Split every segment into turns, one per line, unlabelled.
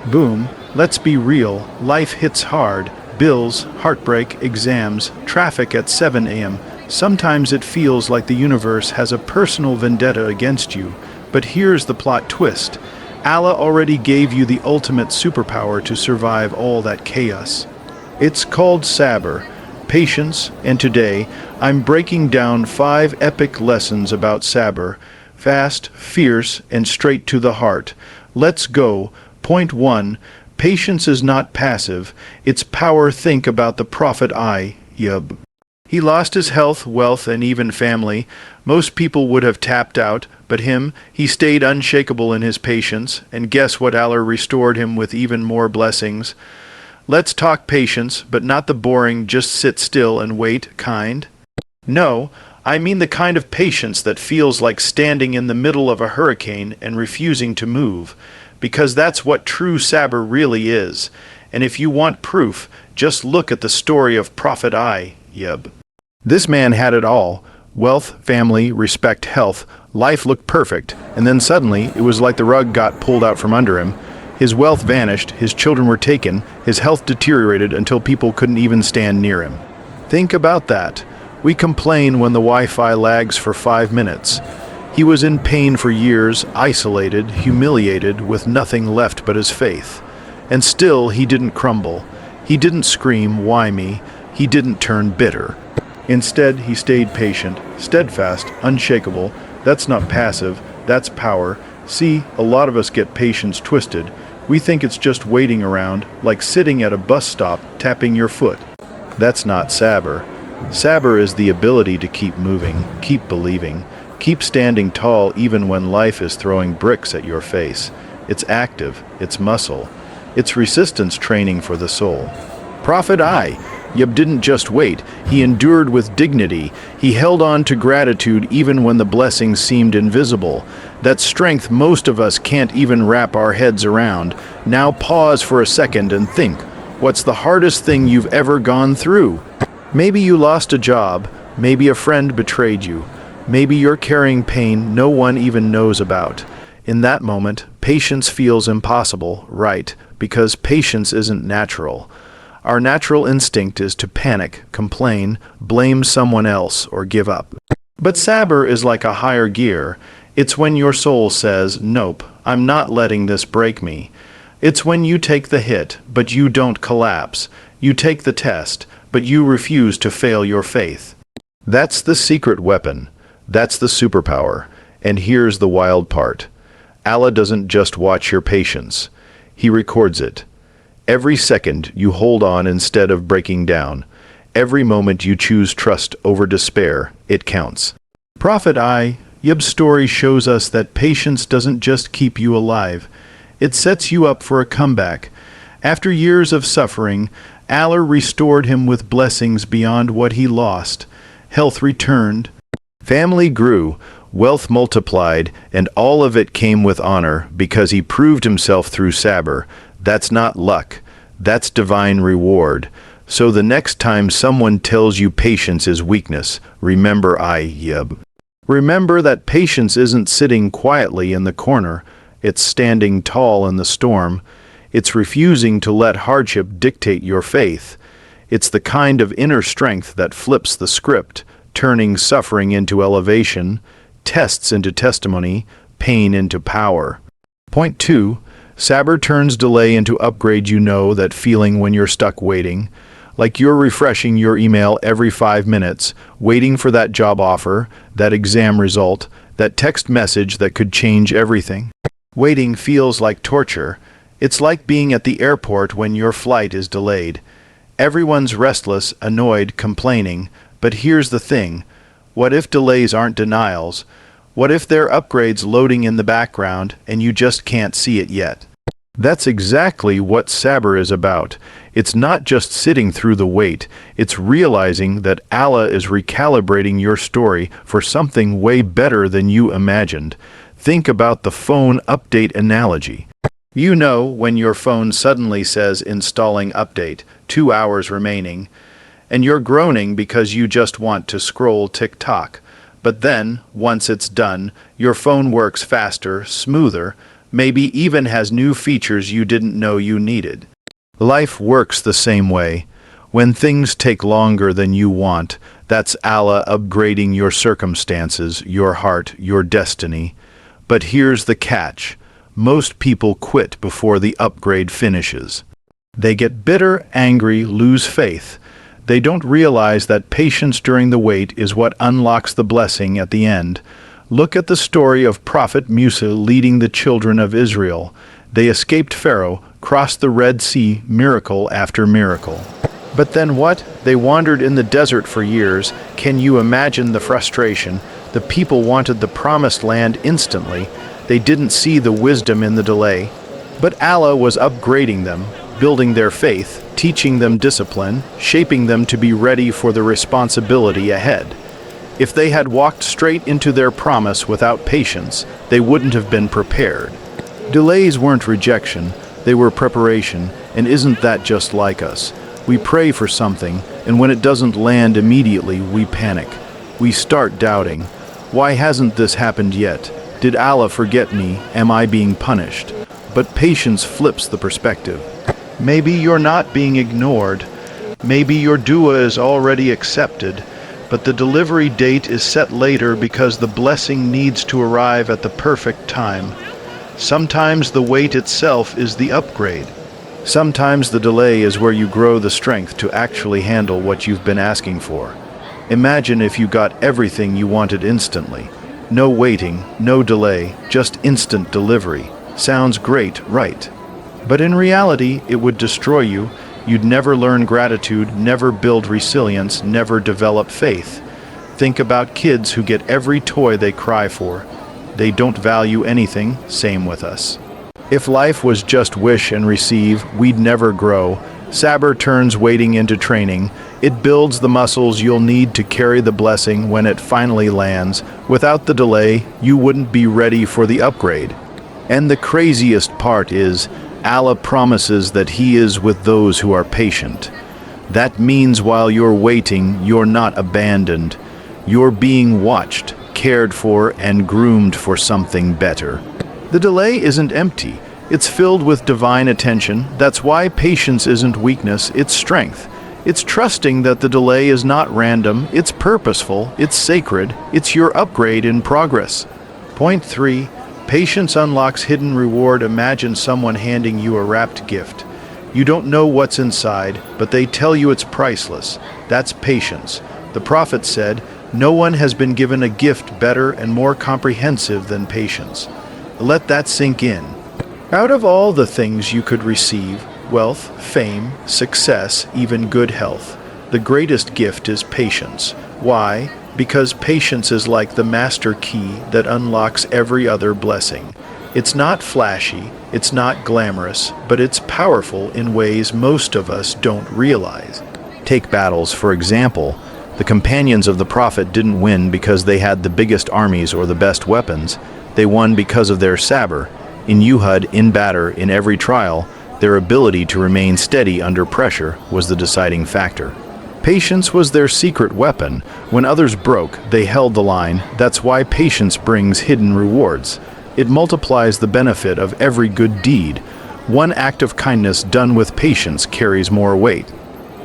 Boom, let's be real, life hits hard. Bills, heartbreak, exams, traffic at 7 a.m. Sometimes it feels like the universe has a personal vendetta against you. But here's the plot twist. Allah already gave you the ultimate superpower to survive all that chaos. It's called Sabr, patience, and today I'm breaking down 5 epic lessons about Sabr, fast, fierce, and straight to the heart. Let's go. Point 1. Patience is not passive, it's power. Think about the Prophet Ayyub. He lost his health, wealth, and even family. Most people would have tapped out, but he stayed unshakable in his patience, and guess what? Allah restored him with even more blessings. Let's talk patience, but not the boring, just sit still and wait kind. No, I mean the kind of patience that feels like standing in the middle of a hurricane and refusing to move. Because that's what true Sabr really is. And if you want proof, just look at the story of Prophet Ayyub. This man had it all: wealth, family, respect, health. Life looked perfect, and then suddenly it was like the rug got pulled out from under him. His wealth vanished, his children were taken, his health deteriorated until people couldn't even stand near him. Think about that. We complain when the Wi-Fi lags for 5 minutes. He was in pain for years, isolated, humiliated, with nothing left but his faith. And still he didn't crumble. He didn't scream, "Why me?" He didn't turn bitter. Instead, he stayed patient, steadfast, unshakable. That's not passive, that's power. See, a lot of us get patience twisted. We think it's just waiting around, like sitting at a bus stop, tapping your foot. That's not Sabr. Sabr is the ability to keep moving, keep believing. Keep standing tall even when life is throwing bricks at your face. It's active, it's muscle, it's resistance training for the soul. Prophet Ayyub didn't just wait, he endured with dignity. He held on to gratitude even when the blessings seemed invisible. That strength most of us can't even wrap our heads around. Now pause for a second and think, what's the hardest thing you've ever gone through? Maybe you lost a job, maybe a friend betrayed you. Maybe you're carrying pain no one even knows about. In that moment, patience feels impossible, right? Because patience isn't natural. Our natural instinct is to panic, complain, blame someone else, or give up. But Sabr is like a higher gear. It's when your soul says, "Nope, I'm not letting this break me." It's when you take the hit, but you don't collapse. You take the test, but you refuse to fail your faith. That's the secret weapon. That's the superpower. And here's the wild part. Allah doesn't just watch your patience. He records it. Every second you hold on instead of breaking down. Every moment you choose trust over despair, it counts. Prophet Ayyub's story shows us that patience doesn't just keep you alive. It sets you up for a comeback. After years of suffering, Allah restored him with blessings beyond what he lost. Health returned. Family grew, wealth multiplied, and all of it came with honor because he proved himself through Sabr. That's not luck. That's divine reward. So the next time someone tells you patience is weakness, remember Ayyub. Remember that patience isn't sitting quietly in the corner. It's standing tall in the storm. It's refusing to let hardship dictate your faith. It's the kind of inner strength that flips the script, turning suffering into elevation, tests into testimony, pain into power. Point 2. Sabr turns delay into upgrade. You know that feeling when you're stuck waiting, like you're refreshing your email every 5 minutes, waiting for that job offer, that exam result, that text message that could change everything. Waiting feels like torture. It's like being at the airport when your flight is delayed. Everyone's restless, annoyed, complaining. But here's the thing. What if delays aren't denials? What if they're upgrades loading in the background and you just can't see it yet? That's exactly what Sabr is about. It's not just sitting through the wait. It's realizing that Allah is recalibrating your story for something way better than you imagined. Think about the phone update analogy. You know when your phone suddenly says installing update, 2 hours remaining, and you're groaning because you just want to scroll TikTok. But then, once it's done, your phone works faster, smoother, maybe even has new features you didn't know you needed. Life works the same way. When things take longer than you want, that's Allah upgrading your circumstances, your heart, your destiny. But here's the catch. Most people quit before the upgrade finishes. They get bitter, angry, lose faith. They don't realize that patience during the wait is what unlocks the blessing at the end. Look at the story of Prophet Musa leading the children of Israel. They escaped Pharaoh, crossed the Red Sea, miracle after miracle. But then what? They wandered in the desert for years. Can you imagine the frustration? The people wanted the promised land instantly. They didn't see the wisdom in the delay. But Allah was upgrading them, building their faith, teaching them discipline, shaping them to be ready for the responsibility ahead. If they had walked straight into their promise without patience, they wouldn't have been prepared. Delays weren't rejection, they were preparation, and isn't that just like us? We pray for something, and when it doesn't land immediately, we panic. We start doubting. Why hasn't this happened yet? Did Allah forget me? Am I being punished? But patience flips the perspective. Maybe you're not being ignored. Maybe your dua is already accepted, but the delivery date is set later because the blessing needs to arrive at the perfect time. Sometimes the wait itself is the upgrade. Sometimes the delay is where you grow the strength to actually handle what you've been asking for. Imagine if you got everything you wanted instantly. No waiting, no delay, just instant delivery. Sounds great, right? But in reality, it would destroy you. You'd never learn gratitude, never build resilience, never develop faith. Think about kids who get every toy they cry for. They don't value anything, same with us. If life was just wish and receive, we'd never grow. Sabr turns waiting into training. It builds the muscles you'll need to carry the blessing when it finally lands. Without the delay, you wouldn't be ready for the upgrade. And the craziest part is, Allah promises that He is with those who are patient. That means while you're waiting, you're not abandoned. You're being watched, cared for, and groomed for something better. The delay isn't empty. It's filled with divine attention. That's why patience isn't weakness, it's strength. It's trusting that the delay is not random, it's purposeful, it's sacred, it's your upgrade in progress. Point 3. Patience unlocks hidden reward. Imagine someone handing you a wrapped gift. You don't know what's inside, but they tell you it's priceless. That's patience. The Prophet said, "No one has been given a gift better and more comprehensive than patience." Let that sink in. Out of all the things you could receive, wealth, fame, success, even good health, the greatest gift is patience. Why? Because patience is like the master key that unlocks every other blessing. It's not flashy, it's not glamorous, but it's powerful in ways most of us don't realize. Take battles, for example. The companions of the Prophet didn't win because they had the biggest armies or the best weapons. They won because of their sabr. In Uhud, in Badr, in every trial, their ability to remain steady under pressure was the deciding factor. Patience was their secret weapon. When others broke, they held the line. That's why patience brings hidden rewards. It multiplies the benefit of every good deed. One act of kindness done with patience carries more weight.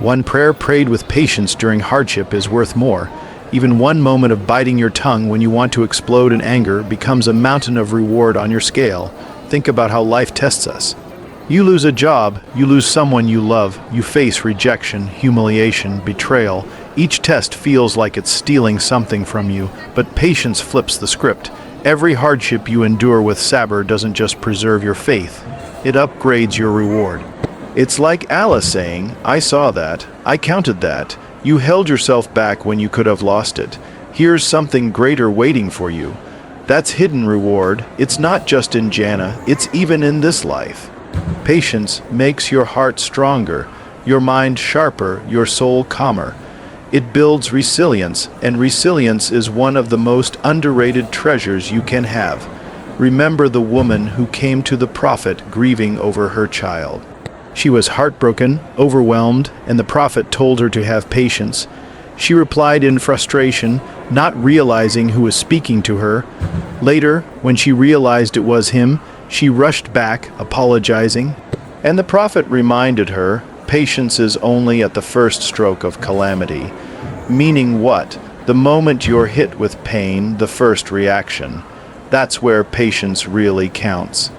One prayer prayed with patience during hardship is worth more. Even one moment of biting your tongue when you want to explode in anger becomes a mountain of reward on your scale. Think about how life tests us. You lose a job, you lose someone you love, you face rejection, humiliation, betrayal. Each test feels like it's stealing something from you, but patience flips the script. Every hardship you endure with Sabr doesn't just preserve your faith, it upgrades your reward. It's like Allah saying, "I saw that, I counted that. You held yourself back when you could have lost it. Here's something greater waiting for you." That's hidden reward. It's not just in Jannah, it's even in this life. Patience makes your heart stronger, your mind sharper, your soul calmer. It builds resilience, and resilience is one of the most underrated treasures you can have. Remember the woman who came to the Prophet grieving over her child. She was heartbroken, overwhelmed, and the Prophet told her to have patience. She replied in frustration, not realizing who was speaking to her. Later, when she realized it was him, She rushed back, apologizing, and the Prophet reminded her, patience is only at the first stroke of calamity. Meaning what? The moment you're hit with pain, the first reaction. That's where patience really counts.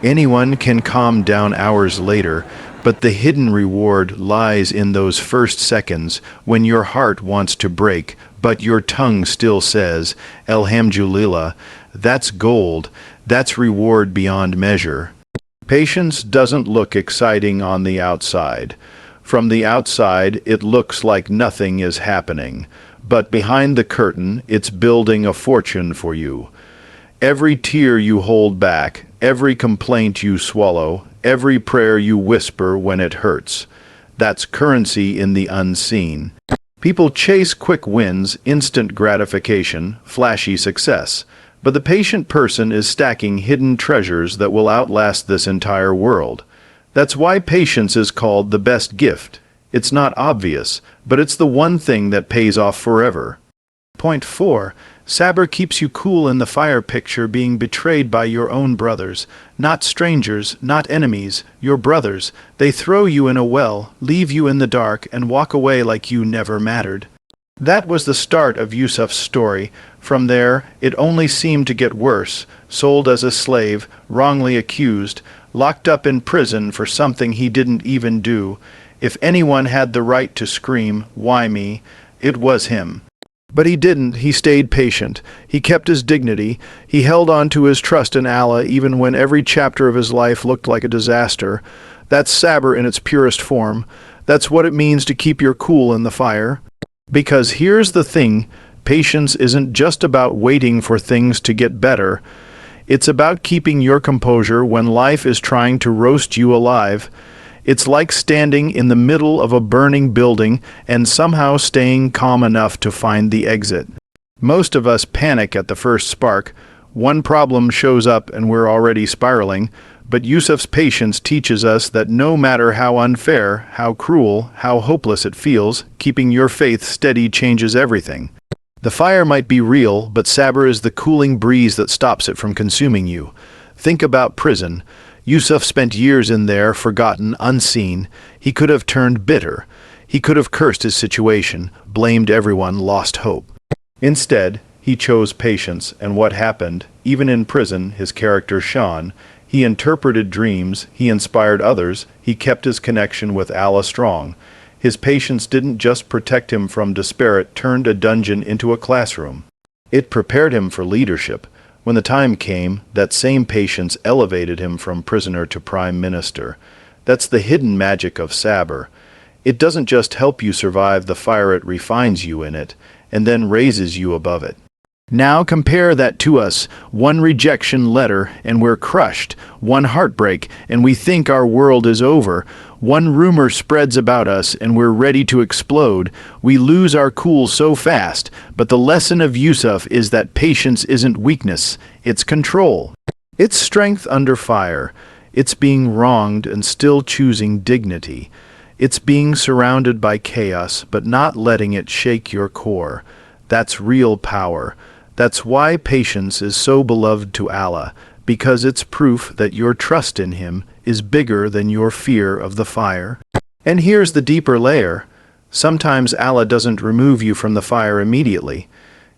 Anyone can calm down hours later, but the hidden reward lies in those first seconds when your heart wants to break, but your tongue still says, Alhamdulillah. That's gold. That's reward beyond measure. Patience doesn't look exciting on the outside. From the outside, it looks like nothing is happening, but behind the curtain, it's building a fortune for you. Every tear you hold back, every complaint you swallow, every prayer you whisper when it hurts. That's currency in the unseen. People chase quick wins, instant gratification, flashy success. But the patient person is stacking hidden treasures that will outlast this entire world. That's why patience is called the best gift. It's not obvious, but it's the one thing that pays off forever. Point 4. Sabr keeps you cool in the fire. Picture being betrayed by your own brothers. Not strangers, not enemies, your brothers. They throw you in a well, leave you in the dark, and walk away like you never mattered. That was the start of Yusuf's story. From there, it only seemed to get worse. Sold as a slave, wrongly accused, locked up in prison for something he didn't even do. If anyone had the right to scream, "Why me?" it was him. But he didn't. He stayed patient. He kept his dignity. He held on to his trust in Allah even when every chapter of his life looked like a disaster. That's Sabr in its purest form. That's what it means to keep your cool in the fire. Because here's the thing, patience isn't just about waiting for things to get better. It's about keeping your composure when life is trying to roast you alive. It's like standing in the middle of a burning building and somehow staying calm enough to find the exit. Most of us panic at the first spark. One problem shows up and we're already spiraling. But Yusuf's patience teaches us that no matter how unfair, how cruel, how hopeless it feels, keeping your faith steady changes everything. The fire might be real, but Sabr is the cooling breeze that stops it from consuming you. Think about prison. Yusuf spent years in there, forgotten, unseen. He could have turned bitter. He could have cursed his situation, blamed everyone, lost hope. Instead, he chose patience, and what happened? Even in prison, his character shone. He interpreted dreams, he inspired others, he kept his connection with Allah strong. His patience didn't just protect him from despair, it turned a dungeon into a classroom. It prepared him for leadership. When the time came, that same patience elevated him from prisoner to prime minister. That's the hidden magic of Sabr. It doesn't just help you survive the fire, it refines you in it, and then raises you above it. Now compare that to us. One rejection letter and we're crushed. One heartbreak and we think our world is over. One rumor spreads about us and we're ready to explode. We lose our cool so fast. But the lesson of Yusuf is that patience isn't weakness, it's control. It's strength under fire. It's being wronged and still choosing dignity. It's being surrounded by chaos but not letting it shake your core. That's real power. That's why patience is so beloved to Allah, because it's proof that your trust in Him is bigger than your fear of the fire. And here's the deeper layer. Sometimes Allah doesn't remove you from the fire immediately.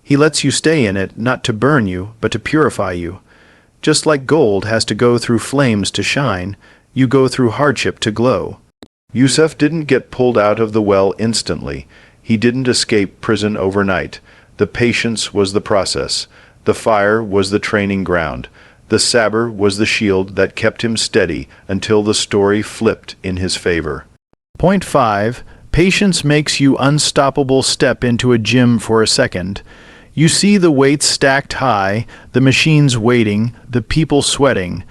He lets you stay in it, not to burn you, but to purify you. Just like gold has to go through flames to shine, you go through hardship to glow. Yusuf didn't get pulled out of the well instantly. He didn't escape prison overnight. The patience was the process. The fire was the training ground. The Sabr was the shield that kept him steady until the story flipped in his favor. Point 5. Patience makes you unstoppable. Step into a gym for a second. You see the weights stacked high, the machines waiting, the people sweating.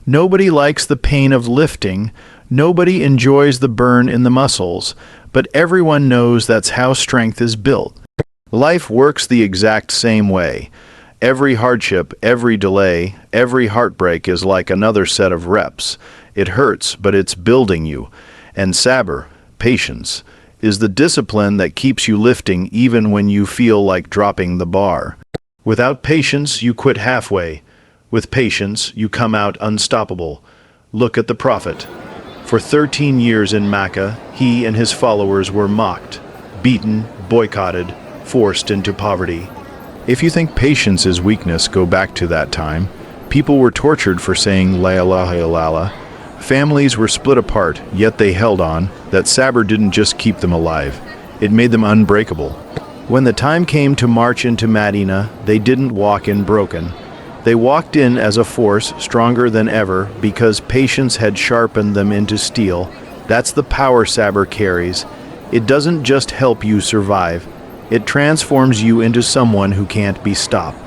Nobody likes the pain of lifting. Nobody enjoys the burn in the muscles. But everyone knows that's how strength is built. Life works the exact same way. Every hardship, every delay, every heartbreak is like another set of reps. It hurts, but it's building you. And Sabr, patience, is the discipline that keeps you lifting even when you feel like dropping the bar. Without patience, you quit halfway. With patience, you come out unstoppable. Look at the Prophet. For 13 years in Mecca, he and his followers were mocked, beaten, boycotted, forced into poverty. If you think patience is weakness, go back to that time. People were tortured for saying La ilaha illallah. Families were split apart, yet they held on. That Sabr didn't just keep them alive. It made them unbreakable. When the time came to march into Medina, they didn't walk in broken. They walked in as a force stronger than ever because patience had sharpened them into steel. That's the power Sabr carries. It doesn't just help you survive. It transforms you into someone who can't be stopped.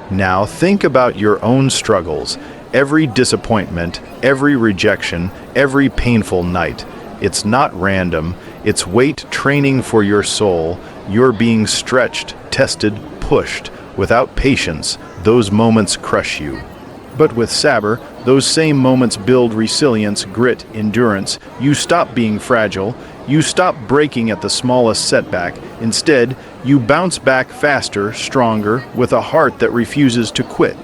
Now think about your own struggles. Every disappointment, every rejection, every painful night. It's not random. It's weight training for your soul. You're being stretched, tested, pushed. Without patience, those moments crush you. But with Sabr, those same moments build resilience, grit, endurance. You stop being fragile. You stop breaking at the smallest setback. Instead, you bounce back faster, stronger, with a heart that refuses to quit.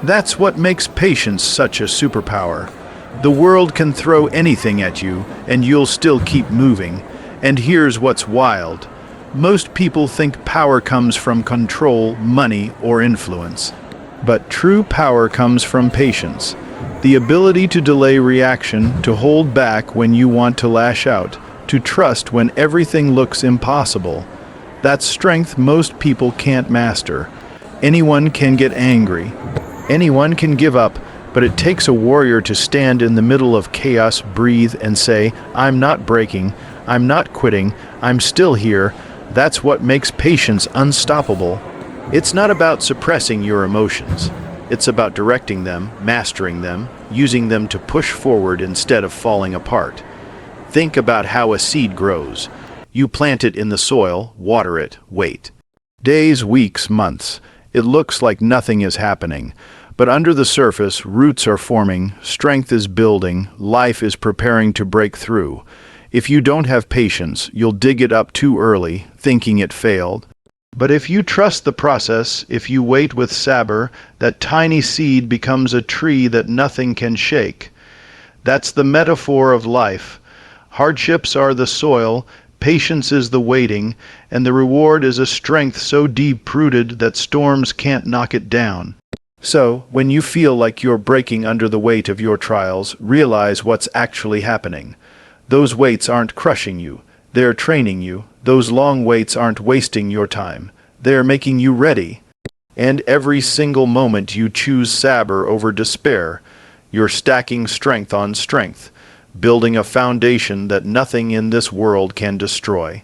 That's what makes patience such a superpower. The world can throw anything at you, and you'll still keep moving. And here's what's wild. Most people think power comes from control, money, or influence. But true power comes from patience. The ability to delay reaction, to hold back when you want to lash out, to trust when everything looks impossible. That's strength most people can't master. Anyone can get angry. Anyone can give up, but it takes a warrior to stand in the middle of chaos, breathe, and say, I'm not breaking, I'm not quitting, I'm still here. That's what makes patience unstoppable. It's not about suppressing your emotions. It's about directing them, mastering them, using them to push forward instead of falling apart. Think about how a seed grows. You plant it in the soil, water it, wait. Days, weeks, months. It looks like nothing is happening. But under the surface, roots are forming, strength is building, life is preparing to break through. If you don't have patience, you'll dig it up too early, thinking it failed. But if you trust the process, if you wait with Sabr, that tiny seed becomes a tree that nothing can shake. That's the metaphor of life. Hardships are the soil, patience is the waiting, and the reward is a strength so deep-rooted that storms can't knock it down. So, when you feel like you're breaking under the weight of your trials, realize what's actually happening. Those weights aren't crushing you. They're training you. Those long waits aren't wasting your time. They're making you ready. And every single moment you choose Sabr over despair, you're stacking strength on strength, building a foundation that nothing in this world can destroy.